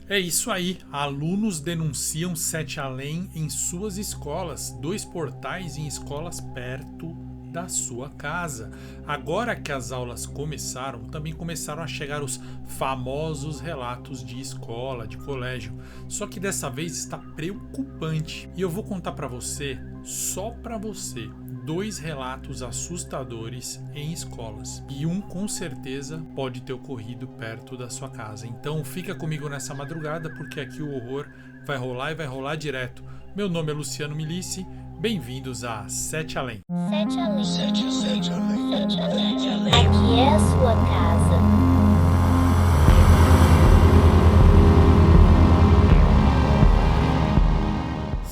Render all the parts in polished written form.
É isso aí, alunos denunciam 7 além em suas escolas, 2 portais em escolas perto da sua casa. Agora que as aulas começaram, também começaram a chegar os famosos relatos de escola, de colégio. Só que dessa vez está preocupante. E eu vou contar para você, só para você, 2 relatos assustadores em escolas. E um com certeza pode ter ocorrido perto da sua casa. Então fica comigo nessa madrugada porque aqui o horror vai rolar e vai rolar direto. Meu nome é Luciano Milici, bem-vindos a 7 Além. Sete além. Sete além. Aqui é a sua casa.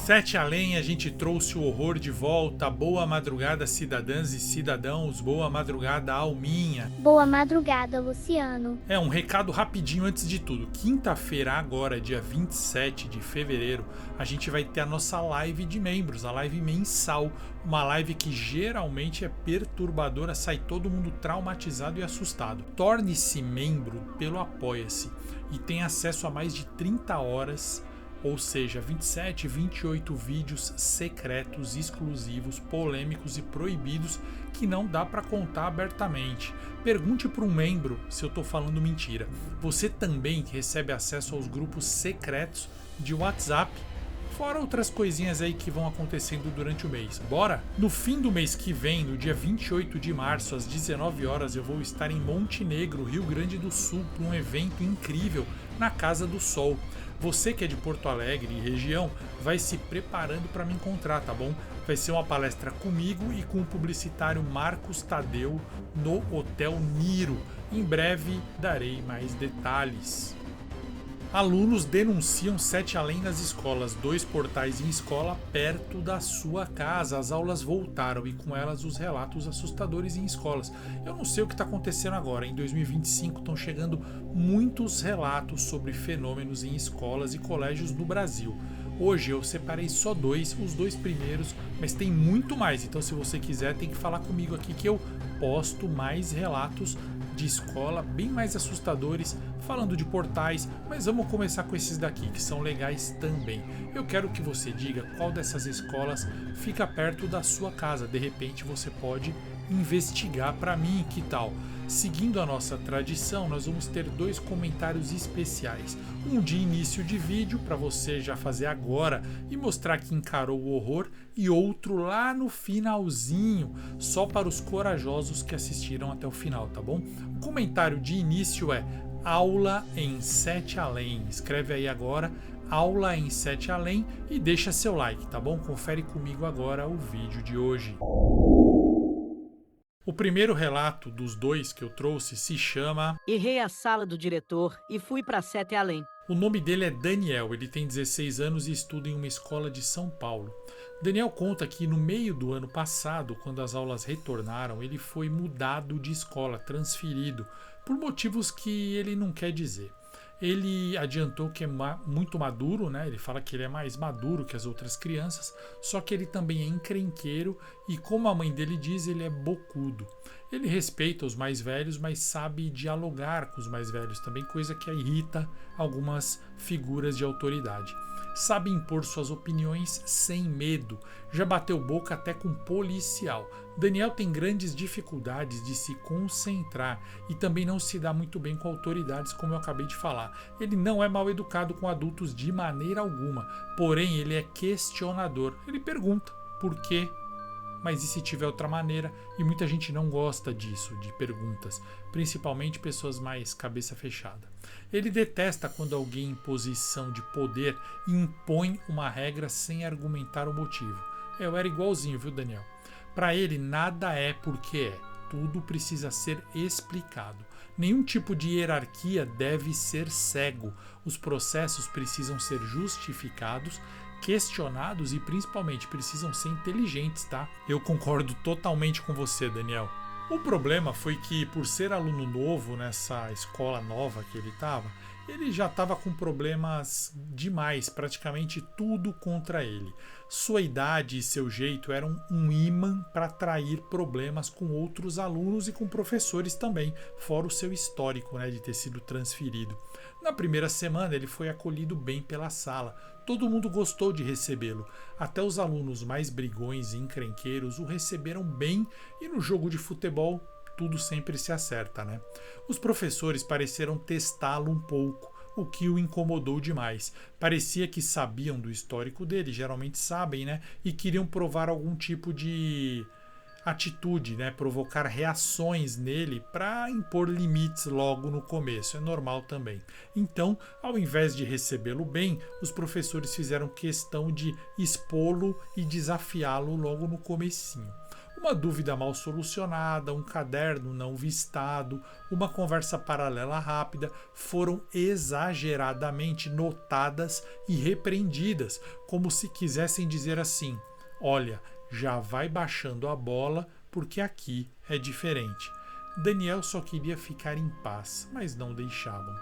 7 Além, a gente trouxe o horror de volta. Boa madrugada, cidadãs e cidadãos. Boa madrugada, Alminha. Boa madrugada, Luciano. Um recado rapidinho antes de tudo. Quinta-feira, agora, dia 27 de fevereiro, a gente vai ter a nossa live de membros, a live mensal. Uma live que geralmente é perturbadora, sai todo mundo traumatizado e assustado. Torne-se membro pelo Apoia-se e tem acesso a mais de 30 horas, ou seja, 27, 28 vídeos secretos, exclusivos, polêmicos e proibidos que não dá para contar abertamente. Pergunte para um membro se eu estou falando mentira. Você também recebe acesso aos grupos secretos de WhatsApp, fora outras coisinhas aí que vão acontecendo durante o mês. Bora? No fim do mês que vem, no dia 28 de março, às 19 horas, eu vou estar em Montenegro, Rio Grande do Sul, para um evento incrível na Casa do Sol. Você que é de Porto Alegre e região, vai se preparando para me encontrar, tá bom? Vai ser uma palestra comigo e com o publicitário Marcos Tadeu no Hotel Niro. Em breve darei mais detalhes. Alunos denunciam 7 além nas escolas, 2 portais em escola perto da sua casa. As aulas voltaram e com elas os relatos assustadores em escolas. Eu não sei o que está acontecendo agora, em 2025 estão chegando muitos relatos sobre fenômenos em escolas e colégios no Brasil. Hoje eu separei só 2, os 2 primeiros, mas tem muito mais, então se você quiser tem que falar comigo aqui que eu posto mais relatos de escola bem mais assustadores, falando de portais, mas vamos começar com esses daqui que são legais também. Eu quero que você diga qual dessas escolas fica perto da sua casa, de repente você pode investigar para mim, que tal? Seguindo a nossa tradição, nós vamos ter 2 comentários especiais. Um de início de vídeo, para você já fazer agora e mostrar que encarou o horror, e outro lá no finalzinho, só para os corajosos que assistiram até o final, tá bom? O comentário de início é aula em 7 além. Escreve aí agora aula em 7 além e deixa seu like, tá bom? Confere comigo agora o vídeo de hoje. O primeiro relato dos 2 que eu trouxe se chama Errei a sala do diretor e fui para 7 além. O nome dele é Daniel, ele tem 16 anos e estuda em uma escola de São Paulo. Daniel conta que no meio do ano passado, quando as aulas retornaram, ele foi mudado de escola, transferido, por motivos que ele não quer dizer. Ele adiantou que é muito maduro, né? Ele fala que ele é mais maduro que as outras crianças, só que ele também é encrenqueiro e, como a mãe dele diz, ele é bocudo. Ele respeita os mais velhos, mas sabe dialogar com os mais velhos também, coisa que irrita algumas figuras de autoridade. Sabe impor suas opiniões sem medo, já bateu boca até com policial. Daniel tem grandes dificuldades de se concentrar e também não se dá muito bem com autoridades, como eu acabei de falar. Ele não é mal educado com adultos de maneira alguma, porém ele é questionador. Ele pergunta por quê, mas e se tiver outra maneira? E muita gente não gosta disso, de perguntas, principalmente pessoas mais cabeça fechada. Ele detesta quando alguém em posição de poder impõe uma regra sem argumentar o motivo. Eu era igualzinho, viu, Daniel? Para ele, nada é porque é. Tudo precisa ser explicado. Nenhum tipo de hierarquia deve ser cego. Os processos precisam ser justificados, questionados e principalmente precisam ser inteligentes, tá? Eu concordo totalmente com você, Daniel. O problema foi que, por ser aluno novo nessa escola nova que ele estava, ele já estava com problemas demais, praticamente tudo contra ele. Sua idade e seu jeito eram um imã para atrair problemas com outros alunos e com professores também, fora o seu histórico, né, de ter sido transferido. Na primeira semana ele foi acolhido bem pela sala. Todo mundo gostou de recebê-lo. Até os alunos mais brigões e encrenqueiros o receberam bem e no jogo de futebol tudo sempre se acerta, né? Os professores pareceram testá-lo um pouco, o que o incomodou demais. Parecia que sabiam do histórico dele, geralmente sabem, né? E queriam provar algum tipo de atitude, né? Provocar reações nele para impor limites logo no começo. É normal também. Então, ao invés de recebê-lo bem, os professores fizeram questão de expô-lo e desafiá-lo logo no comecinho. Uma dúvida mal solucionada, um caderno não vistado, uma conversa paralela rápida foram exageradamente notadas e repreendidas, como se quisessem dizer assim: olha, já vai baixando a bola porque aqui é diferente. Daniel só queria ficar em paz, mas não deixavam.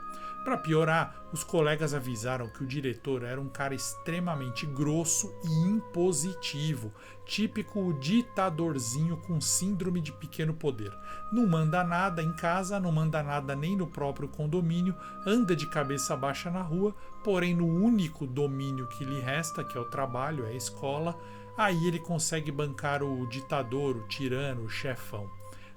Para piorar, os colegas avisaram que o diretor era um cara extremamente grosso e impositivo, típico ditadorzinho com síndrome de pequeno poder. Não manda nada em casa, não manda nada nem no próprio condomínio, anda de cabeça baixa na rua, porém no único domínio que lhe resta, que é o trabalho, é a escola, aí ele consegue bancar o ditador, o tirano, o chefão.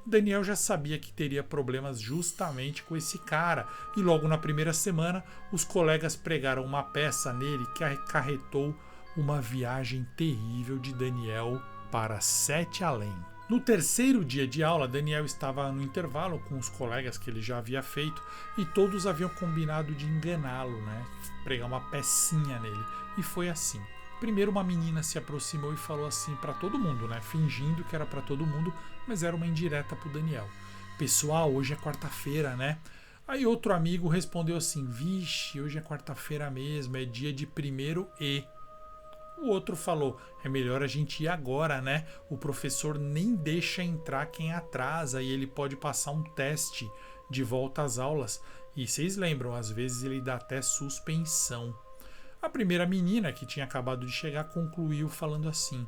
Daniel já sabia que teria problemas justamente com esse cara, e logo na primeira semana os colegas pregaram uma peça nele que acarretou uma viagem terrível de Daniel para Sete Além. No terceiro dia de aula, Daniel estava no intervalo com os colegas que ele já havia feito e todos haviam combinado de enganá-lo, né? Pregar uma pecinha nele. E foi assim. Primeiro uma menina se aproximou e falou assim para todo mundo, né? Fingindo que era para todo mundo, mas era uma indireta pro Daniel. Pessoal, hoje é quarta-feira, né? Aí outro amigo respondeu assim: vixe, hoje é quarta-feira mesmo, é dia de primeiro E. O outro falou: é melhor a gente ir agora, né? O professor nem deixa entrar quem atrasa e ele pode passar um teste de volta às aulas. E vocês lembram, às vezes ele dá até suspensão. A primeira menina, que tinha acabado de chegar, concluiu falando assim: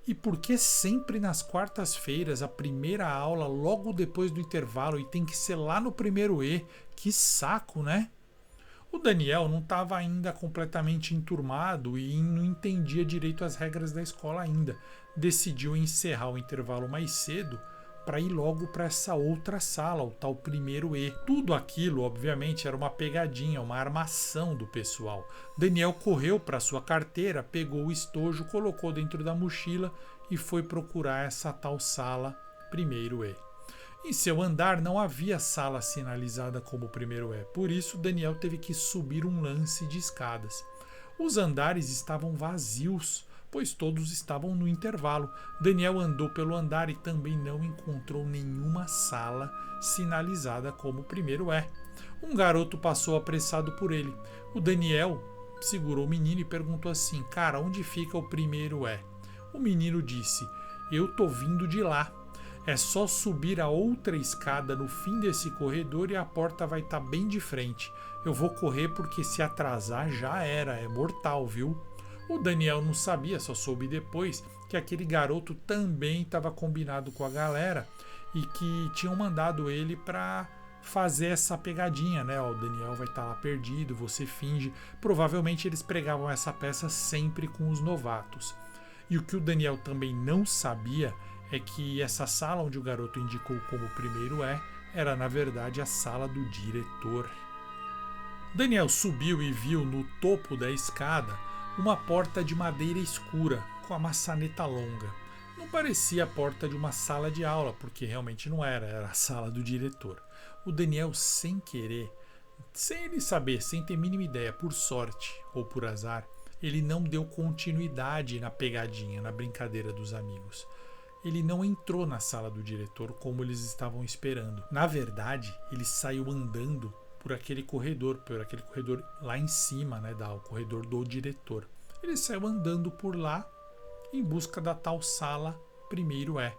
e por que sempre nas quartas-feiras a primeira aula logo depois do intervalo e tem que ser lá no primeiro E? Que saco, né? O Daniel não estava ainda completamente enturmado e não entendia direito as regras da escola ainda. Decidiu encerrar o intervalo mais cedo para ir logo para essa outra sala, o tal primeiro E. Tudo aquilo, obviamente, era uma pegadinha, uma armação do pessoal. Daniel correu para sua carteira, pegou o estojo, colocou dentro da mochila e foi procurar essa tal sala primeiro E. Em seu andar não havia sala sinalizada como primeiro E, por isso Daniel teve que subir um lance de escadas. Os andares estavam vazios, pois todos estavam no intervalo. Daniel andou pelo andar e também não encontrou nenhuma sala sinalizada como primeiro E. Um garoto passou apressado por ele. O Daniel segurou o menino e perguntou assim: cara, onde fica o primeiro E? O menino disse: eu tô vindo de lá. É só subir a outra escada no fim desse corredor e a porta vai estar bem de frente. Eu vou correr porque se atrasar já era, é mortal, viu? O Daniel não sabia, só soube depois, que aquele garoto também estava combinado com a galera e que tinham mandado ele para fazer essa pegadinha, né? Ó, o Daniel vai estar lá perdido, você finge. Provavelmente eles pregavam essa peça sempre com os novatos. E o que o Daniel também não sabia é que essa sala onde o garoto indicou como primeiro E era na verdade a sala do diretor. Daniel subiu e viu no topo da escada uma porta de madeira escura, com a maçaneta longa. Não parecia a porta de uma sala de aula, porque realmente não era, era a sala do diretor. O Daniel, sem querer, sem ele saber, sem ter mínima ideia, por sorte ou por azar, ele não deu continuidade na pegadinha, na brincadeira dos amigos. Ele não entrou na sala do diretor como eles estavam esperando. Na verdade, ele saiu andando por aquele corredor lá em cima, né, o corredor do diretor. Ele saiu andando por lá em busca da tal sala primeiro E.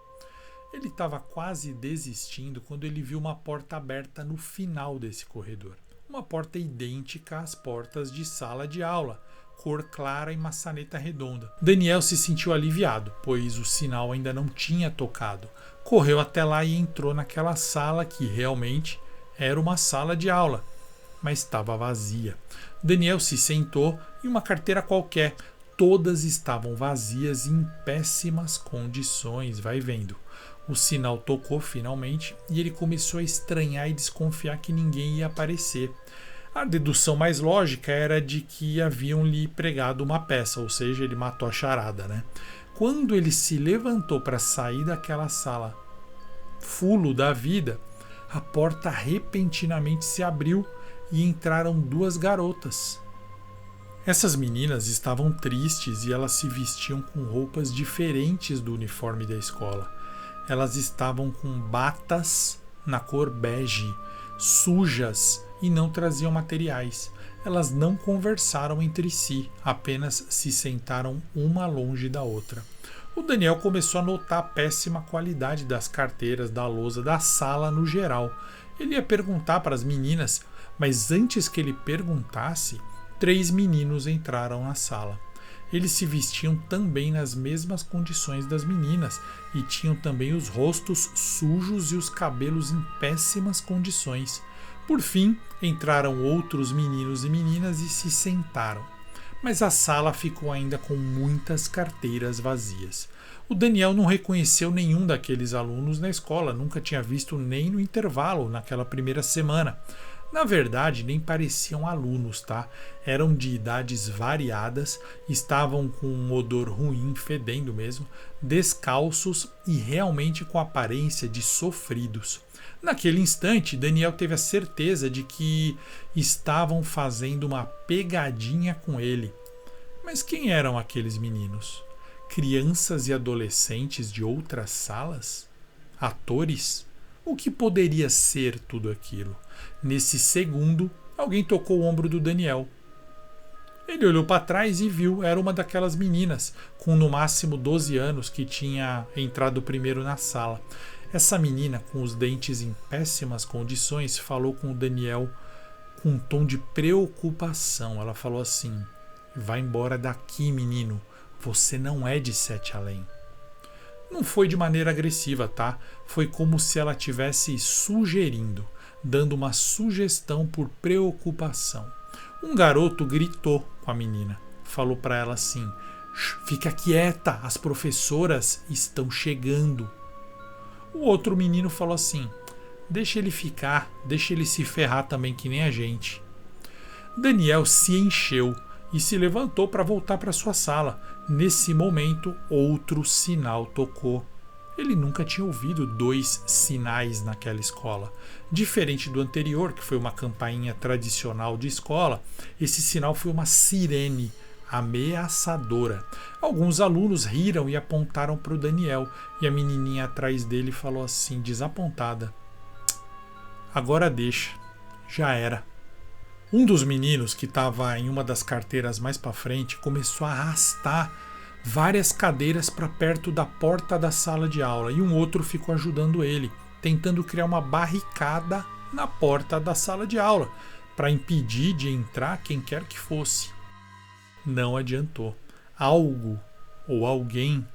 Ele estava quase desistindo quando ele viu uma porta aberta no final desse corredor. Uma porta idêntica às portas de sala de aula, cor clara e maçaneta redonda. Daniel se sentiu aliviado, pois o sinal ainda não tinha tocado. Correu até lá e entrou naquela sala que realmente era uma sala de aula. mas estava vazia. Daniel se sentou em uma carteira qualquer. Todas estavam vazias e em péssimas condições, vai vendo. O sinal tocou finalmente e ele começou a estranhar e desconfiar que ninguém ia aparecer. A dedução mais lógica era de que haviam lhe pregado uma peça, ou seja, ele matou a charada, né? Quando ele se levantou para sair daquela sala, fulo da vida, a porta repentinamente se abriu e entraram duas garotas. Essas meninas estavam tristes e elas se vestiam com roupas diferentes do uniforme da escola. Elas estavam com batas na cor bege, sujas e não traziam materiais. Elas não conversaram entre si, apenas se sentaram uma longe da outra. O Daniel começou a notar a péssima qualidade das carteiras, da lousa, da sala no geral. Ele ia perguntar para as meninas, mas antes que ele perguntasse, 3 meninos entraram na sala. Eles se vestiam também nas mesmas condições das meninas e tinham também os rostos sujos e os cabelos em péssimas condições. Por fim, entraram outros meninos e meninas e se sentaram. Mas a sala ficou ainda com muitas carteiras vazias. O Daniel não reconheceu nenhum daqueles alunos na escola, nunca tinha visto nem no intervalo naquela primeira semana. Na verdade, nem pareciam alunos, tá? Eram de idades variadas, estavam com um odor ruim, fedendo mesmo, descalços e realmente com aparência de sofridos. Naquele instante, Daniel teve a certeza de que estavam fazendo uma pegadinha com ele. Mas quem eram aqueles meninos? Crianças e adolescentes de outras salas? Atores? O que poderia ser tudo aquilo? Nesse segundo, alguém tocou o ombro do Daniel. Ele olhou para trás e viu, era uma daquelas meninas, com no máximo 12 anos, que tinha entrado primeiro na sala. Essa menina, com os dentes em péssimas condições, falou com o Daniel com um tom de preocupação. Ela falou assim: "Vai embora daqui, menino. Você não é de Sete Além." Não foi de maneira agressiva, tá? Foi como se ela estivesse sugerindo, dando uma sugestão por preocupação. Um garoto gritou com a menina. Falou para ela assim: "Fica quieta, as professoras estão chegando." O outro menino falou assim: "Deixa ele ficar, deixa ele se ferrar também que nem a gente." Daniel se encheu e se levantou para voltar para sua sala. Nesse momento, outro sinal tocou. Ele nunca tinha ouvido 2 sinais naquela escola. Diferente do anterior, que foi uma campainha tradicional de escola, esse sinal foi uma sirene ameaçadora. Alguns alunos riram e apontaram para o Daniel, e a menininha atrás dele falou assim, desapontada: "Agora deixa, já era." Um dos meninos, que estava em uma das carteiras mais para frente, começou a arrastar várias cadeiras para perto da porta da sala de aula, e um outro ficou ajudando ele, tentando criar uma barricada na porta da sala de aula para impedir de entrar quem quer que fosse. Não adiantou. Algo ou alguém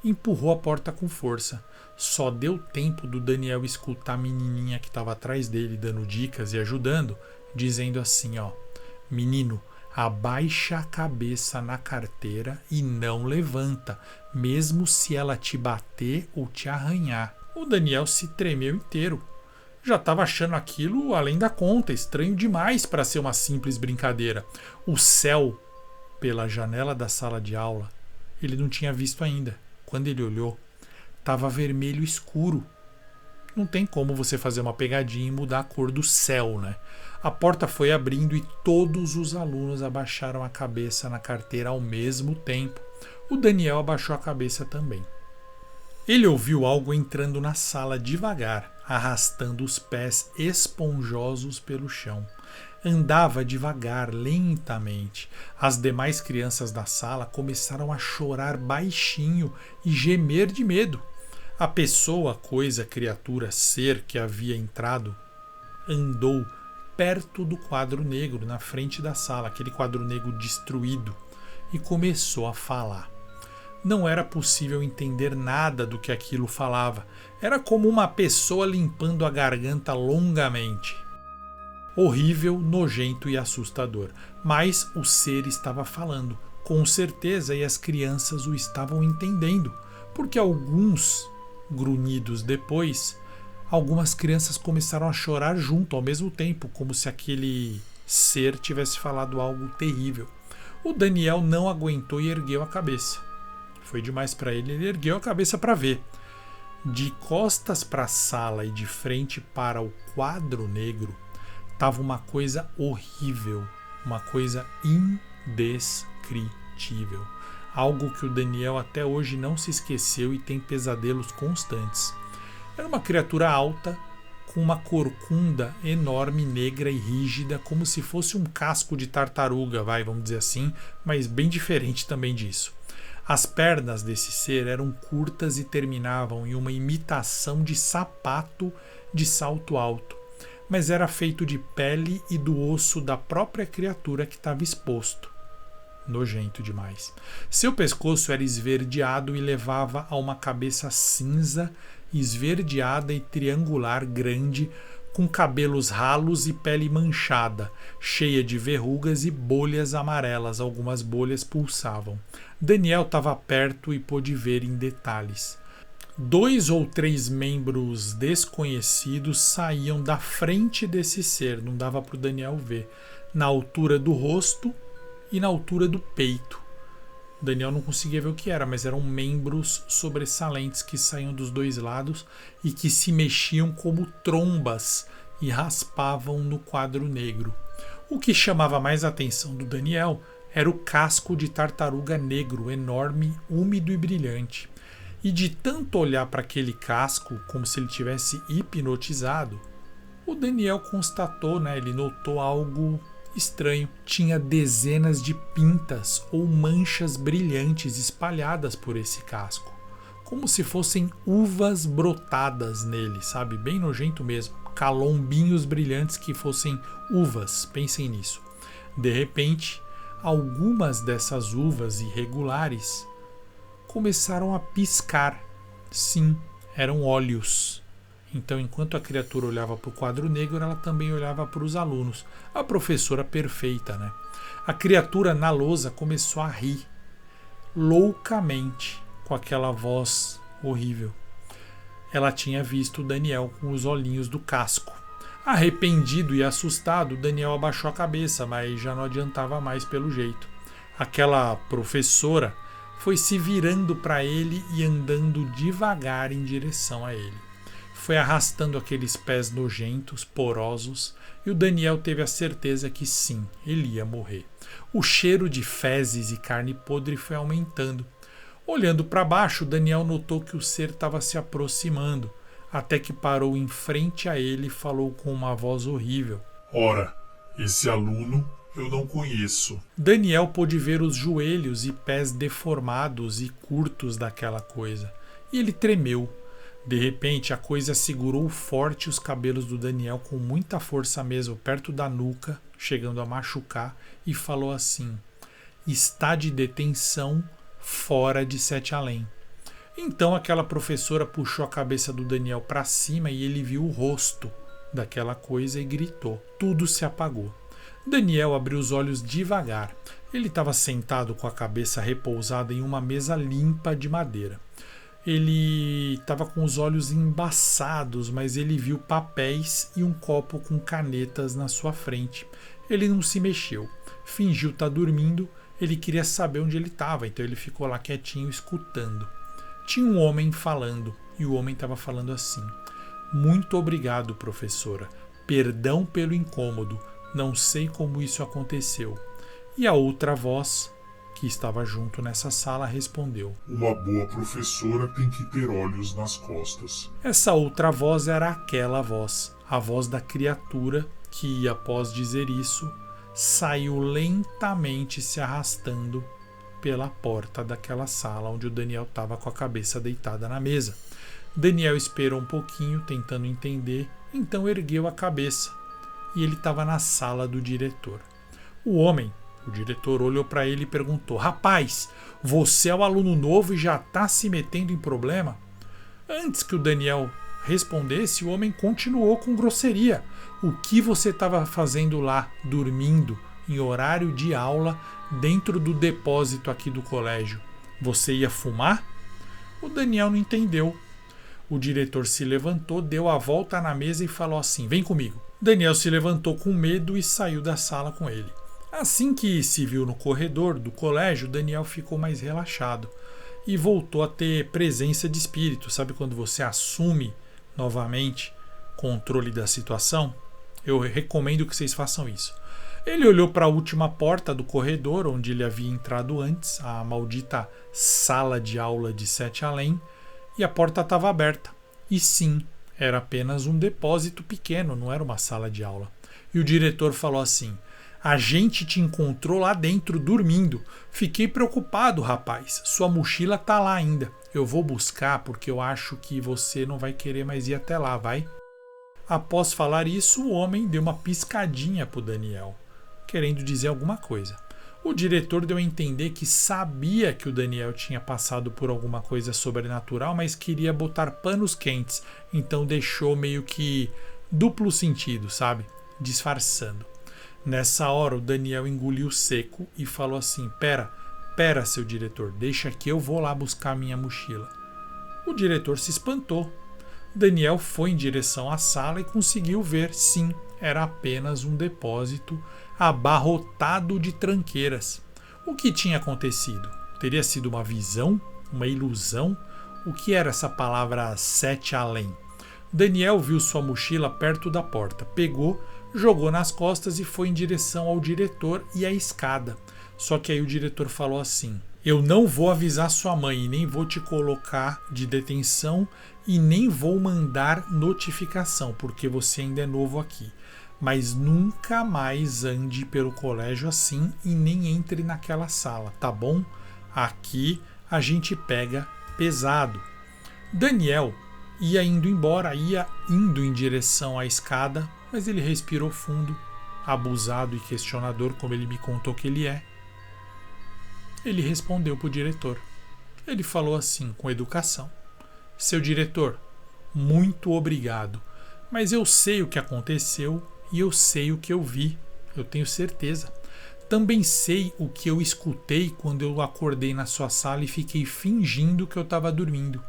empurrou a porta com força. Só deu tempo do Daniel escutar a menininha que estava atrás dele dando dicas e ajudando, dizendo assim, ó: "Menino, abaixa a cabeça na carteira e não levanta, mesmo se ela te bater ou te arranhar." O Daniel se tremeu inteiro. Já estava achando aquilo além da conta, estranho demais para ser uma simples brincadeira. O céu, pela janela da sala de aula, ele não tinha visto ainda. Quando ele olhou, estava vermelho escuro. Não tem como você fazer uma pegadinha e mudar a cor do céu, né? A porta foi abrindo e todos os alunos abaixaram a cabeça na carteira ao mesmo tempo. O Daniel abaixou a cabeça também. Ele ouviu algo entrando na sala devagar, arrastando os pés esponjosos pelo chão. Andava devagar, lentamente. As demais crianças da sala começaram a chorar baixinho e gemer de medo. A pessoa, coisa, criatura, ser que havia entrado, andou perto do quadro negro na frente da sala, aquele quadro negro destruído, e começou a falar. Não era possível entender nada do que aquilo falava. Era como uma pessoa limpando a garganta longamente. horrível, nojento e assustador. Mas o ser estava falando, com certeza, e as crianças o estavam entendendo, porque alguns grunhidos depois, algumas crianças começaram a chorar junto ao mesmo tempo, como se aquele ser tivesse falado algo terrível. O Daniel não aguentou e ergueu a cabeça. Foi demais para ele, ele ergueu a cabeça para ver. De costas para a sala e de frente para o quadro negro, estava uma coisa horrível, uma coisa indescritível. Algo que o Daniel até hoje não se esqueceu e tem pesadelos constantes. Era uma criatura alta, com uma corcunda enorme, negra e rígida, como se fosse um casco de tartaruga, vamos dizer assim, mas bem diferente também disso. As pernas desse ser eram curtas e terminavam em uma imitação de sapato de salto alto, mas era feito de pele e do osso da própria criatura que estava exposto. Nojento demais. Seu pescoço era esverdeado e levava a uma cabeça cinza, esverdeada e triangular grande, com cabelos ralos e pele manchada, cheia de verrugas e bolhas amarelas. Algumas bolhas pulsavam. Daniel estava perto e pôde ver em detalhes. 2 ou 3 membros desconhecidos saíam da frente desse ser, não dava para o Daniel ver, na altura do rosto e na altura do peito. Daniel não conseguia ver o que era, mas eram membros sobressalentes que saíam dos 2 lados e que se mexiam como trombas e raspavam no quadro negro. O que chamava mais a atenção do Daniel era o casco de tartaruga negro, enorme, úmido e brilhante. E de tanto olhar para aquele casco, como se ele tivesse hipnotizado, o Daniel constatou, ele notou algo estranho. Tinha dezenas de pintas ou manchas brilhantes espalhadas por esse casco, como se fossem uvas brotadas nele, sabe? Bem nojento mesmo. Calombinhos brilhantes que fossem uvas, pensem nisso. De repente, algumas dessas uvas irregulares começaram a piscar. Sim, eram olhos. Então, enquanto a criatura olhava para o quadro negro, ela também olhava para os alunos. A professora perfeita, A criatura na lousa começou a rir, loucamente, com aquela voz horrível. Ela tinha visto o Daniel com os olhinhos do casco. Arrependido e assustado, Daniel abaixou a cabeça, mas já não adiantava mais pelo jeito. Aquela professora foi se virando para ele e andando devagar em direção a ele. Foi arrastando aqueles pés nojentos, porosos, e o Daniel teve a certeza que sim, ele ia morrer. O cheiro de fezes e carne podre foi aumentando. Olhando para baixo, Daniel notou que o ser estava se aproximando, até que parou em frente a ele e falou com uma voz horrível. Ora, esse aluno eu não conheço. Daniel pôde ver os joelhos e pés deformados e curtos daquela coisa, e ele tremeu. De repente, a coisa segurou forte os cabelos do Daniel com muita força mesmo, perto da nuca, chegando a machucar, e falou assim: está de detenção fora de Sete Além. Então aquela professora puxou a cabeça do Daniel para cima e ele viu o rosto daquela coisa e gritou. Tudo se apagou. Daniel abriu os olhos devagar. Ele estava sentado com a cabeça repousada em uma mesa limpa de madeira. Ele estava com os olhos embaçados, mas ele viu papéis e um copo com canetas na sua frente. Ele não se mexeu, fingiu estar dormindo. Ele queria saber onde ele estava, então ele ficou lá quietinho escutando. Tinha um homem falando, e o homem estava falando assim: muito obrigado, professora. Perdão pelo incômodo. Não sei como isso aconteceu. E a outra voz, que estava junto nessa sala, respondeu: uma boa professora tem que ter olhos nas costas. Essa outra voz era aquela voz, a voz da criatura que, após dizer isso, saiu lentamente se arrastando pela porta daquela sala onde o Daniel estava com a cabeça deitada na mesa. Daniel esperou um pouquinho, tentando entender, então ergueu a cabeça e ele estava na sala do diretor. O homem, o diretor, olhou para ele e perguntou: rapaz, você é o aluno novo e já está se metendo em problema? Antes que o Daniel respondesse, o homem continuou com grosseria. O que você estava fazendo lá, dormindo, em horário de aula, dentro do depósito aqui do colégio? Você ia fumar? O Daniel não entendeu. O diretor se levantou, deu a volta na mesa e falou assim: vem comigo. Daniel se levantou com medo e saiu da sala com ele. Assim que se viu no corredor do colégio, Daniel ficou mais relaxado e voltou a ter presença de espírito. Sabe quando você assume novamente controle da situação? Eu recomendo que vocês façam isso. Ele olhou para a última porta do corredor, onde ele havia entrado antes, a maldita sala de aula de Sete Além, e a porta estava aberta. E sim, era apenas um depósito pequeno, não era uma sala de aula. E o diretor falou assim: a gente te encontrou lá dentro dormindo. Fiquei preocupado, rapaz. Sua mochila tá lá ainda. Eu vou buscar porque eu acho que você não vai querer mais ir até lá, vai? Após falar isso, o homem deu uma piscadinha pro Daniel, querendo dizer alguma coisa. O diretor deu a entender que sabia que o Daniel tinha passado por alguma coisa sobrenatural, mas queria botar panos quentes, então deixou meio que duplo sentido, sabe? Disfarçando. Nessa hora, o Daniel engoliu seco e falou assim: pera, seu diretor, deixa que eu vou lá buscar minha mochila. O diretor se espantou. Daniel foi em direção à sala e conseguiu ver, sim, era apenas um depósito abarrotado de tranqueiras. O que tinha acontecido? Teria sido uma visão? Uma ilusão? O que era essa palavra Sete Além? Daniel viu sua mochila perto da porta, pegou, jogou nas costas e foi em direção ao diretor e à escada. Só que aí o diretor falou assim: eu não vou avisar sua mãe, nem vou te colocar de detenção e nem vou mandar notificação, porque você ainda é novo aqui. Mas nunca mais ande pelo colégio assim e nem entre naquela sala, tá bom? Aqui a gente pega pesado. Daniel ia indo embora, ia indo em direção à escada, mas ele respirou fundo, abusado e questionador como ele me contou que ele é. Ele respondeu para o diretor. Ele falou assim, com educação: seu diretor, muito obrigado, mas eu sei o que aconteceu e eu sei o que eu vi, eu tenho certeza. Também sei o que eu escutei quando eu acordei na sua sala e fiquei fingindo que eu estava dormindo.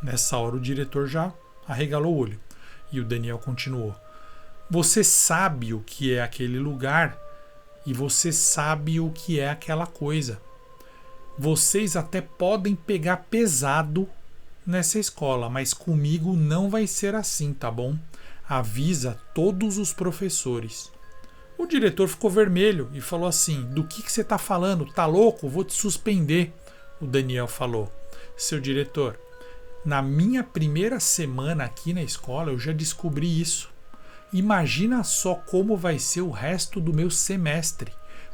Nessa hora o diretor já arregalou o olho e o Daniel continuou: você sabe o que é aquele lugar e você sabe o que é aquela coisa. Vocês até podem pegar pesado nessa escola, mas comigo não vai ser assim, tá bom? Avisa todos os professores. O diretor ficou vermelho e falou assim: do que você tá falando? Tá louco? Vou te suspender. O Daniel falou: seu diretor, na minha primeira semana aqui na escola eu já descobri isso. Imagina só como vai ser o resto do meu semestre.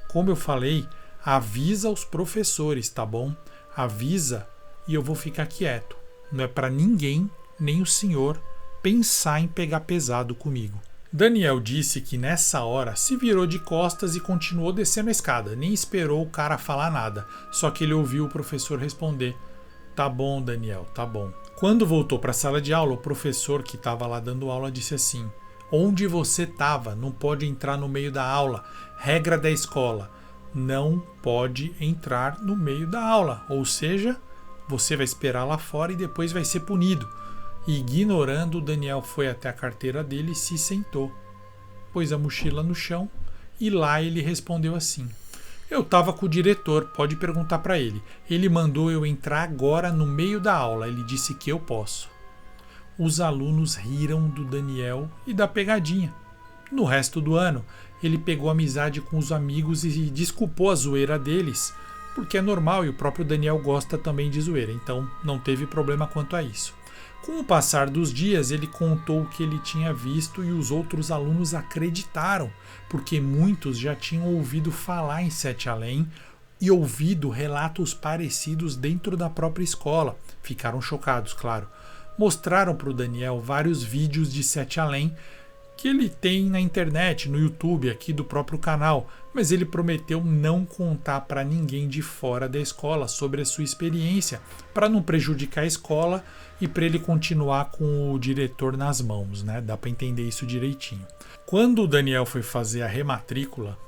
Como eu falei, avisa os professores, tá bom? Avisa e eu vou ficar quieto. Não é para ninguém, nem o senhor, pensar em pegar pesado comigo. Daniel disse que nessa hora se virou de costas e continuou descendo a escada. Nem esperou o cara falar nada. Só que ele ouviu o professor responder: tá bom, Daniel, tá bom. Quando voltou para a sala de aula, o professor que estava lá dando aula disse assim: onde você estava? Não pode entrar no meio da aula. Regra da escola: não pode entrar no meio da aula. Ou seja, você vai esperar lá fora e depois vai ser punido. Ignorando, Daniel foi até a carteira dele e se sentou. Pôs a mochila no chão e lá ele respondeu assim: eu estava com o diretor, pode perguntar para ele. Ele mandou eu entrar agora no meio da aula. Ele disse que eu posso. Os alunos riram do Daniel e da pegadinha. No resto do ano, ele pegou amizade com os amigos e desculpou a zoeira deles, porque é normal e o próprio Daniel gosta também de zoeira, então não teve problema quanto a isso. Com o passar dos dias, ele contou o que ele tinha visto e os outros alunos acreditaram, porque muitos já tinham ouvido falar em Sete Além e ouvido relatos parecidos dentro da própria escola. Ficaram chocados, claro. Mostraram para o Daniel vários vídeos de Sete Além que ele tem na internet, no YouTube aqui do próprio canal, mas ele prometeu não contar para ninguém de fora da escola sobre a sua experiência, para não prejudicar a escola e para ele continuar com o diretor nas mãos, né? Dá para entender isso direitinho. Quando o Daniel foi fazer a rematrícula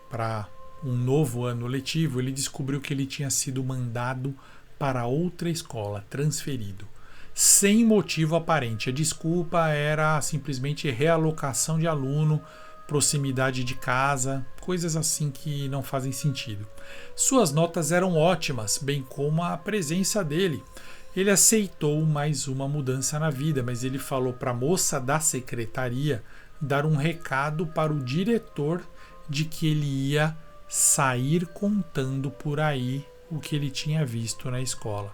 para um novo ano letivo, ele descobriu que ele tinha sido mandado para outra escola, transferido, sem motivo aparente. A desculpa era simplesmente realocação de aluno, proximidade de casa, coisas assim que não fazem sentido. Suas notas eram ótimas, bem como a presença dele. Ele aceitou mais uma mudança na vida, mas ele falou para a moça da secretaria dar um recado para o diretor de que ele ia sair contando por aí o que ele tinha visto na escola.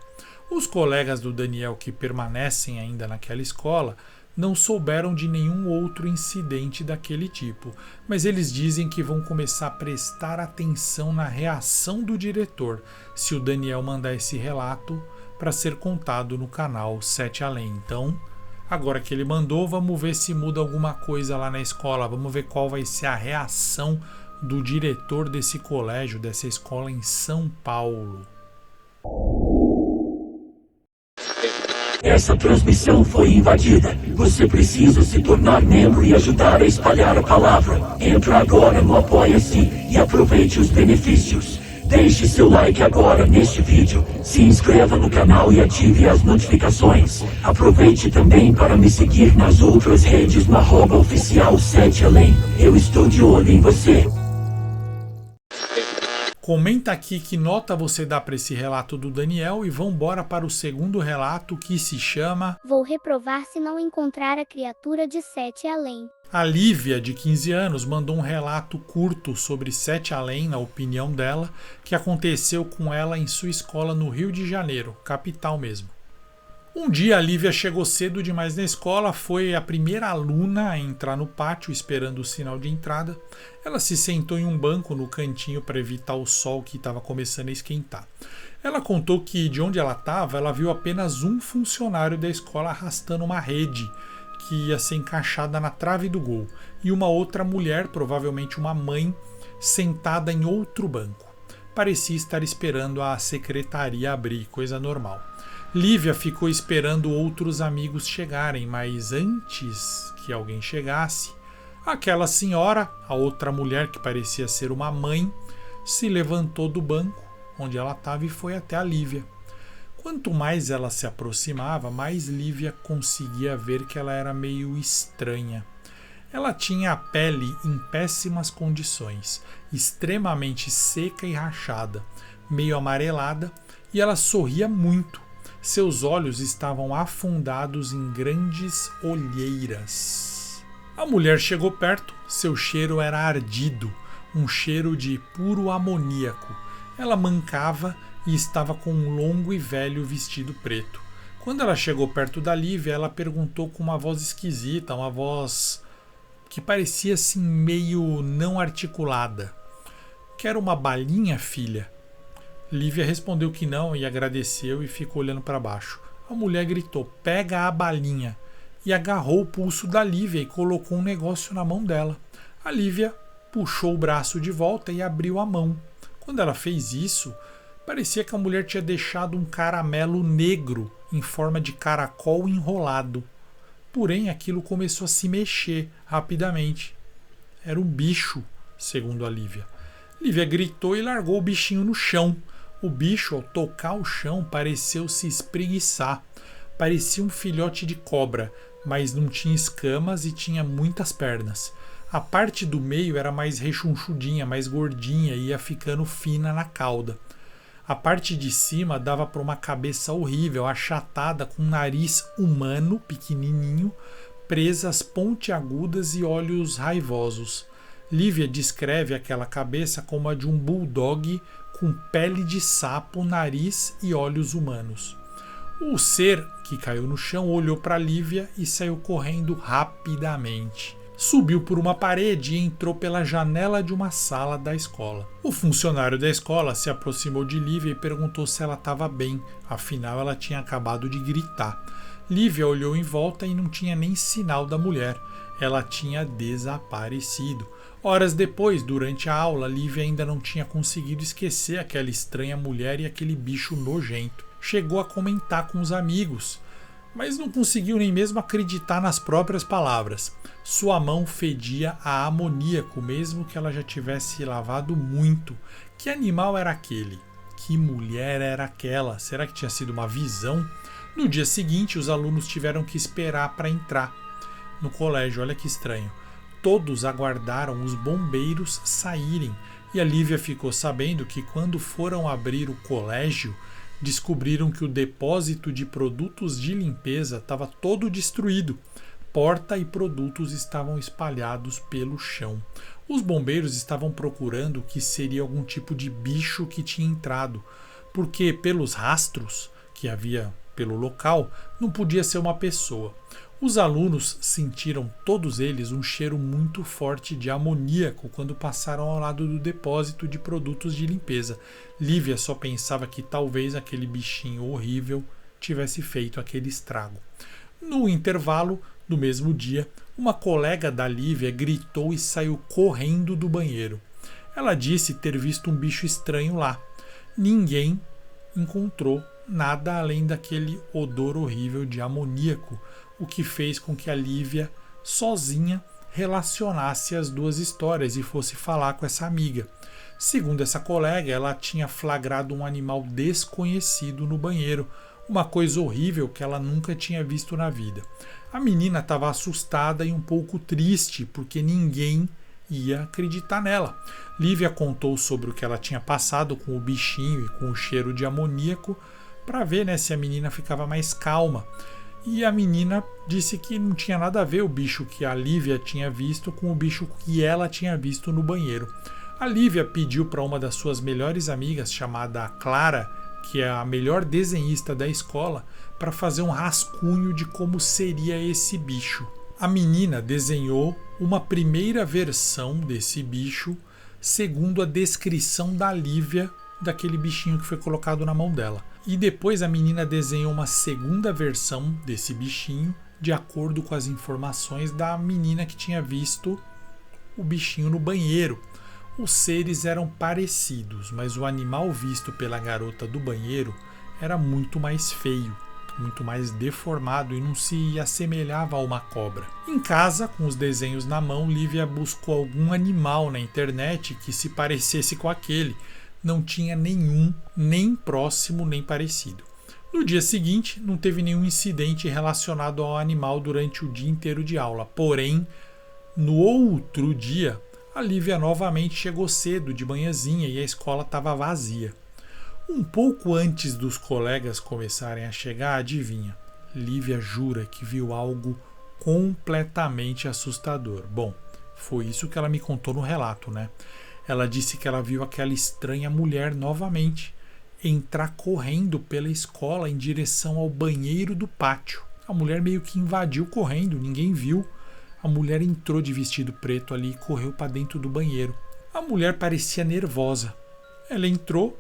Os colegas do Daniel que permanecem ainda naquela escola não souberam de nenhum outro incidente daquele tipo, mas eles dizem que vão começar a prestar atenção na reação do diretor se o Daniel mandar esse relato para ser contado no canal 7 Além. Então, agora que ele mandou, vamos ver se muda alguma coisa lá na escola, vamos ver qual vai ser a reação do diretor desse colégio, dessa escola em São Paulo. Essa transmissão foi invadida. Você precisa se tornar membro e ajudar a espalhar a palavra. Entra agora no Apoia-se e aproveite os benefícios. Deixe seu like agora neste vídeo, se inscreva no canal e ative as notificações. Aproveite também para me seguir nas outras redes no @oficial 7 Além. Eu estou de olho em você. Comenta aqui que nota você dá para esse relato do Daniel e vambora para o segundo relato, que se chama Vou reprovar se não encontrar a criatura de 7 Além. A Lívia, de 15 anos, mandou um relato curto sobre 7 Além, na opinião dela, que aconteceu com ela em sua escola no Rio de Janeiro, capital mesmo. Um dia a Lívia chegou cedo demais na escola, foi a primeira aluna a entrar no pátio esperando o sinal de entrada. Ela se sentou em um banco no cantinho para evitar o sol que estava começando a esquentar. Ela contou que de onde ela estava, ela viu apenas um funcionário da escola arrastando uma rede que ia ser encaixada na trave do gol, e uma outra mulher, provavelmente uma mãe, sentada em outro banco. Parecia estar esperando a secretaria abrir, coisa normal. Lívia ficou esperando outros amigos chegarem, mas antes que alguém chegasse, aquela senhora, a outra mulher que parecia ser uma mãe, se levantou do banco onde ela estava e foi até a Lívia. Quanto mais ela se aproximava, mais Lívia conseguia ver que ela era meio estranha. Ela tinha a pele em péssimas condições, extremamente seca e rachada, meio amarelada, e ela sorria muito. Seus olhos estavam afundados em grandes olheiras. A mulher chegou perto, seu cheiro era ardido, um cheiro de puro amoníaco. Ela mancava e estava com um longo e velho vestido preto. Quando ela chegou perto da Lívia, ela perguntou com uma voz esquisita, uma voz que parecia assim meio não articulada: "Quer uma balinha, filha?" Lívia respondeu que não e agradeceu e ficou olhando para baixo. A mulher gritou: "Pega a balinha!" e agarrou o pulso da Lívia e colocou um negócio na mão dela. A Lívia puxou o braço de volta e abriu a mão. Quando ela fez isso, parecia que a mulher tinha deixado um caramelo negro em forma de caracol enrolado. Porém, aquilo começou a se mexer rapidamente. Era um bicho, segundo a Lívia. Lívia gritou e largou o bichinho no chão. O bicho, ao tocar o chão, pareceu se espreguiçar. Parecia um filhote de cobra, mas não tinha escamas e tinha muitas pernas. A parte do meio era mais rechonchudinha, mais gordinha e ia ficando fina na cauda. A parte de cima dava para uma cabeça horrível, achatada, com um nariz humano, pequenininho, presas pontiagudas e olhos raivosos. Lívia descreve aquela cabeça como a de um bulldog com pele de sapo, nariz e olhos humanos. O ser que caiu no chão olhou para Lívia e saiu correndo rapidamente. Subiu por uma parede e entrou pela janela de uma sala da escola. O funcionário da escola se aproximou de Lívia e perguntou se ela estava bem, afinal ela tinha acabado de gritar. Lívia olhou em volta e não tinha nem sinal da mulher. Ela tinha desaparecido. Horas depois, durante a aula, Lívia ainda não tinha conseguido esquecer aquela estranha mulher e aquele bicho nojento. Chegou a comentar com os amigos, mas não conseguiu nem mesmo acreditar nas próprias palavras. Sua mão fedia a amoníaco, mesmo que ela já tivesse lavado muito. Que animal era aquele? Que mulher era aquela? Será que tinha sido uma visão? No dia seguinte, os alunos tiveram que esperar para entrar no colégio. Olha que estranho. Todos aguardaram os bombeiros saírem e a Lívia ficou sabendo que quando foram abrir o colégio, descobriram que o depósito de produtos de limpeza estava todo destruído. Porta e produtos estavam espalhados pelo chão. Os bombeiros estavam procurando o que seria algum tipo de bicho que tinha entrado, porque pelos rastros que havia pelo local, não podia ser uma pessoa. Os alunos sentiram, todos eles, um cheiro muito forte de amoníaco quando passaram ao lado do depósito de produtos de limpeza. Lívia só pensava que talvez aquele bichinho horrível tivesse feito aquele estrago. No intervalo do mesmo dia, uma colega da Lívia gritou e saiu correndo do banheiro. Ela disse ter visto um bicho estranho lá. Ninguém encontrou nada além daquele odor horrível de amoníaco, o que fez com que a Lívia, sozinha, relacionasse as duas histórias e fosse falar com essa amiga. Segundo essa colega, ela tinha flagrado um animal desconhecido no banheiro, uma coisa horrível que ela nunca tinha visto na vida. A menina estava assustada e um pouco triste, porque ninguém ia acreditar nela. Lívia contou sobre o que ela tinha passado com o bichinho e com o cheiro de amoníaco, para ver, se a menina ficava mais calma. E a menina disse que não tinha nada a ver o bicho que a Lívia tinha visto com o bicho que ela tinha visto no banheiro. A Lívia pediu para uma das suas melhores amigas, chamada Clara, que é a melhor desenhista da escola, para fazer um rascunho de como seria esse bicho. A menina desenhou uma primeira versão desse bicho, segundo a descrição da Lívia, daquele bichinho que foi colocado na mão dela. E depois a menina desenhou uma segunda versão desse bichinho, de acordo com as informações da menina que tinha visto o bichinho no banheiro. Os seres eram parecidos, mas o animal visto pela garota do banheiro era muito mais feio, muito mais deformado e não se assemelhava a uma cobra. Em casa, com os desenhos na mão, Lívia buscou algum animal na internet que se parecesse com aquele. Não tinha nenhum, nem próximo, nem parecido. No dia seguinte, não teve nenhum incidente relacionado ao animal durante o dia inteiro de aula. Porém, no outro dia, a Lívia novamente chegou cedo, de manhãzinha, e a escola estava vazia. Um pouco antes dos colegas começarem a chegar, adivinha? Lívia jura que viu algo completamente assustador. Bom, foi isso que ela me contou no relato, né? Ela disse que ela viu aquela estranha mulher novamente entrar correndo pela escola em direção ao banheiro do pátio. A mulher meio que invadiu correndo, ninguém viu. A mulher entrou de vestido preto ali e correu para dentro do banheiro. A mulher parecia nervosa. Ela entrou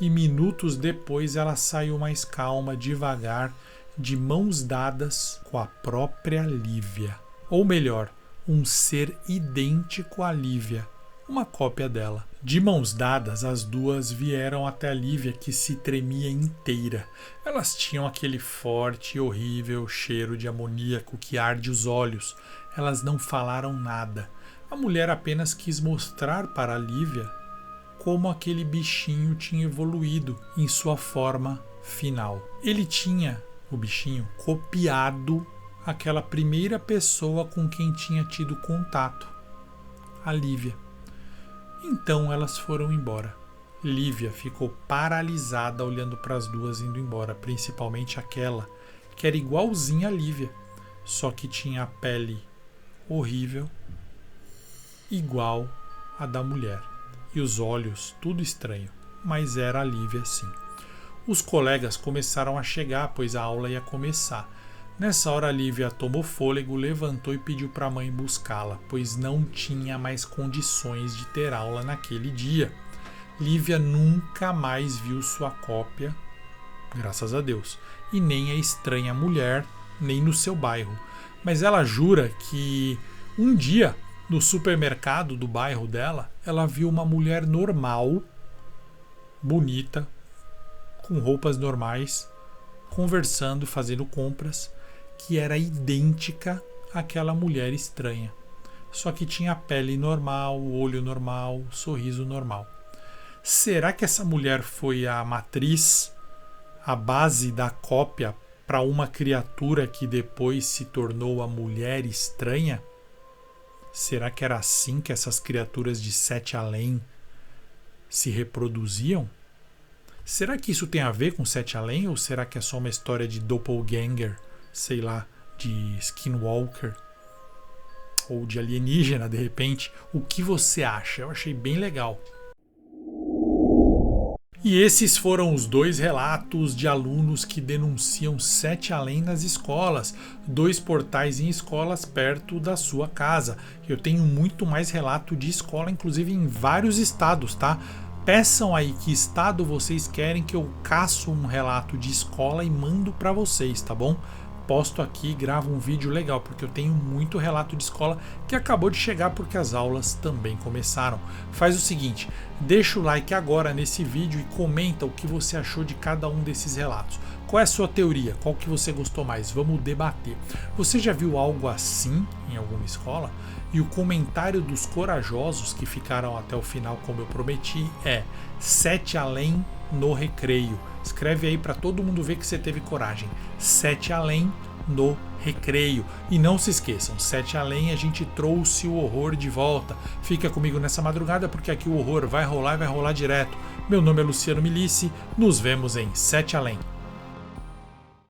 e minutos depois ela saiu mais calma, devagar, de mãos dadas com a própria Lívia. Ou melhor, um ser idêntico à Lívia. Uma cópia dela. De mãos dadas, as duas vieram até a Lívia, que se tremia inteira. Elas tinham aquele forte e horrível cheiro de amoníaco que arde os olhos. Elas não falaram nada. A mulher apenas quis mostrar para a Lívia como aquele bichinho tinha evoluído em sua forma final. Ele tinha, o bichinho, copiado aquela primeira pessoa com quem tinha tido contato, a Lívia. Então elas foram embora. Lívia ficou paralisada olhando para as duas indo embora, principalmente aquela que era igualzinha a Lívia, só que tinha a pele horrível, igual a da mulher, e os olhos tudo estranho, mas era a Lívia sim. Os colegas começaram a chegar, pois a aula ia começar. Nessa hora, a Lívia tomou fôlego, levantou e pediu para a mãe buscá-la, pois não tinha mais condições de ter aula naquele dia. Lívia nunca mais viu sua cópia, graças a Deus, e nem a estranha mulher, nem no seu bairro. Mas ela jura que um dia No supermercado do bairro dela, ela viu uma mulher normal, bonita, com roupas normais, conversando, fazendo compras, que era idêntica àquela mulher estranha. Só que tinha a pele normal, o olho normal, o sorriso normal. Será que essa mulher foi a matriz, a base da cópia para uma criatura que depois se tornou a mulher estranha? Será que era assim que essas criaturas de Sete Além se reproduziam? Será que isso tem a ver com Sete Além ou será que é só uma história de doppelganger, sei lá, de skinwalker ou de alienígena de repente? O que você acha? Eu achei bem legal. E esses foram os 2 relatos de alunos que denunciam Sete Além nas escolas, 2 portais em escolas perto da sua casa. Eu tenho muito mais relato de escola, inclusive em vários estados, tá? Peçam aí que estado vocês querem que eu caço um relato de escola e mando para vocês, tá bom? Posto aqui, gravo um vídeo legal, porque eu tenho muito relato de escola que acabou de chegar porque as aulas também começaram. Faz o seguinte, deixa o like agora nesse vídeo e comenta o que você achou de cada um desses relatos. Qual é a sua teoria? Qual que você gostou mais? Vamos debater. Você já viu algo assim em alguma escola? E o comentário dos corajosos que ficaram até o final, como eu prometi, é Sete Além no recreio. Escreve aí para todo mundo ver que você teve coragem. Sete Além no recreio. E não se esqueçam, Sete Além a gente trouxe o horror de volta. Fica comigo nessa madrugada porque aqui o horror vai rolar e vai rolar direto. Meu nome é Luciano Milici, nos vemos em Sete Além.